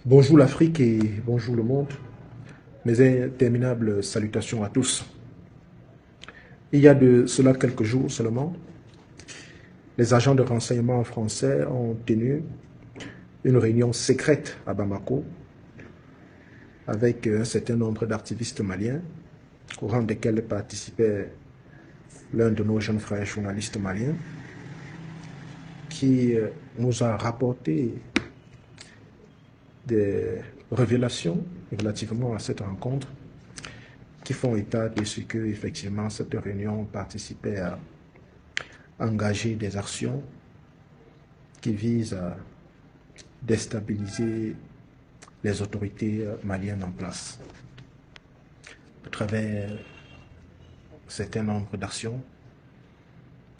Bonjour l'Afrique et bonjour le monde. Mes interminables salutations à tous. Il y a de cela quelques jours seulement, les agents de renseignement français ont tenu une réunion secrète à Bamako avec un certain nombre d'activistes maliens, au rang desquels participait l'un de nos jeunes frères journalistes maliens, qui nous a rapporté des révélations relativement à cette rencontre qui font état de ce que, effectivement, cette réunion participait à engager des actions qui visent à déstabiliser les autorités maliennes en place à travers un certain nombre d'actions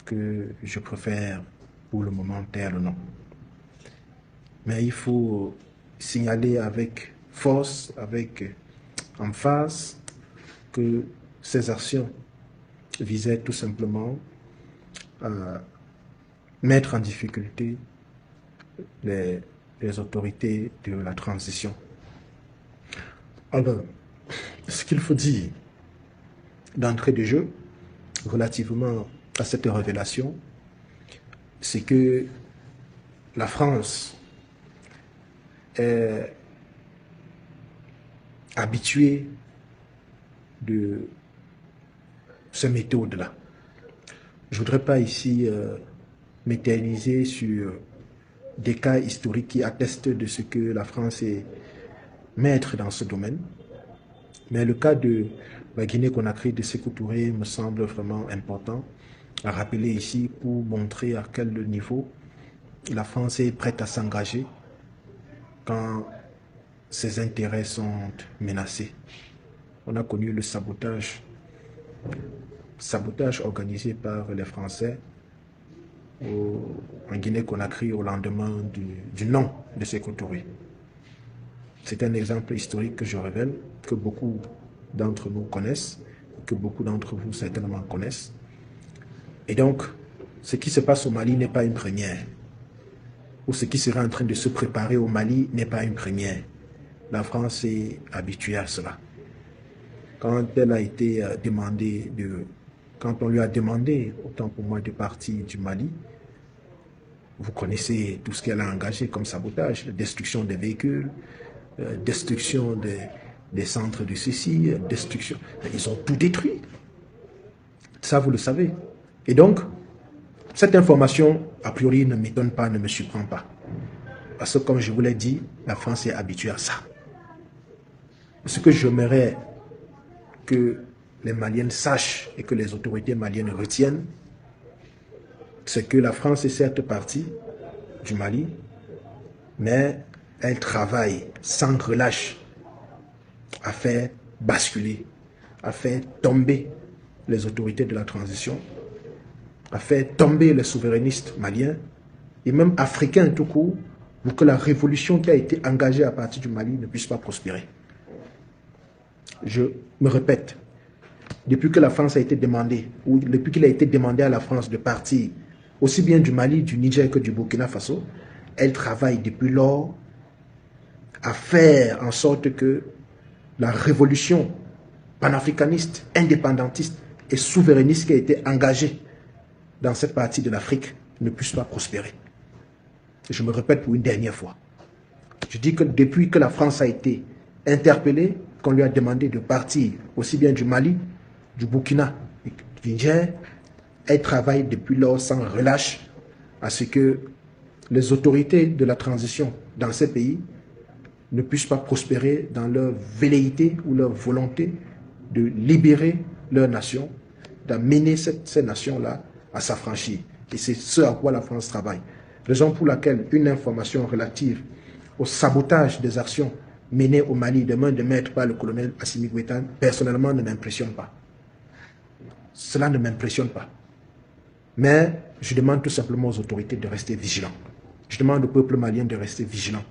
que je préfère pour le moment taire le nom. Mais il faut signaler avec force, avec emphase, que ces actions visaient tout simplement à mettre en difficulté les autorités de la transition. Alors, ce qu'il faut dire d'entrée de jeu relativement à cette révélation, c'est que la France est habituée de ce méthode-là. Je ne voudrais pas ici m'éterniser sur des cas historiques qui attestent de ce que la France est maître dans ce domaine. Mais le cas de la Guinée-Conakry de Sékou Touré me semble vraiment important à rappeler ici pour montrer à quel niveau la France est prête à s'engager quand ses intérêts sont menacés. On a connu le sabotage organisé par les Français en Guinée-Conakry au lendemain du nom de Sékou Touré. C'est un exemple historique que je révèle, que beaucoup d'entre nous connaissent, que beaucoup d'entre vous certainement connaissent. Et donc, ce qui se passe au Mali n'est pas une première. Ou ce qui sera en train de se préparer au Mali n'est pas une première. La France est habituée à cela. Quand elle a été demandée quand on lui a demandé, autant pour moi, de partir du Mali, vous connaissez tout ce qu'elle a engagé comme sabotage, destruction des véhicules, destruction des centres de ceci, destruction. Ils ont tout détruit. Ça, vous le savez. Et donc, cette information, a priori, ne m'étonne pas, ne me surprend pas. Parce que, comme je vous l'ai dit, la France est habituée à ça. Ce que j'aimerais que les Maliennes sachent et que les autorités maliennes retiennent, c'est que la France est certes partie du Mali, mais elle travaille sans relâche à faire basculer, à faire tomber les autorités de la transition, à faire tomber les souverainistes maliens et même africains tout court, pour que la révolution qui a été engagée à partir du Mali ne puisse pas prospérer. Je me répète, depuis que la France a été demandée, ou depuis qu'il a été demandé à la France de partir, aussi bien du Mali, du Niger que du Burkina Faso, elle travaille depuis lors à faire en sorte que la révolution panafricaniste, indépendantiste et souverainiste qui a été engagée dans cette partie de l'Afrique ne puisse pas prospérer. Je me répète pour une dernière fois. Je dis que depuis que la France a été interpellée, qu'on lui a demandé de partir aussi bien du Mali, du Burkina et du Niger, elle travaille depuis lors sans relâche à ce que les autorités de la transition dans ces pays ne puissent pas prospérer dans leur velléité ou leur volonté de libérer leur nation, d'amener ces nations-là à s'affranchir. Et c'est ce à quoi la France travaille. Raison pour laquelle une information relative au sabotage des actions menées au Mali de main de maître par le colonel Assimi Goïta, personnellement, ne m'impressionne pas. Cela ne m'impressionne pas. Mais je demande tout simplement aux autorités de rester vigilants. Je demande au peuple malien de rester vigilant.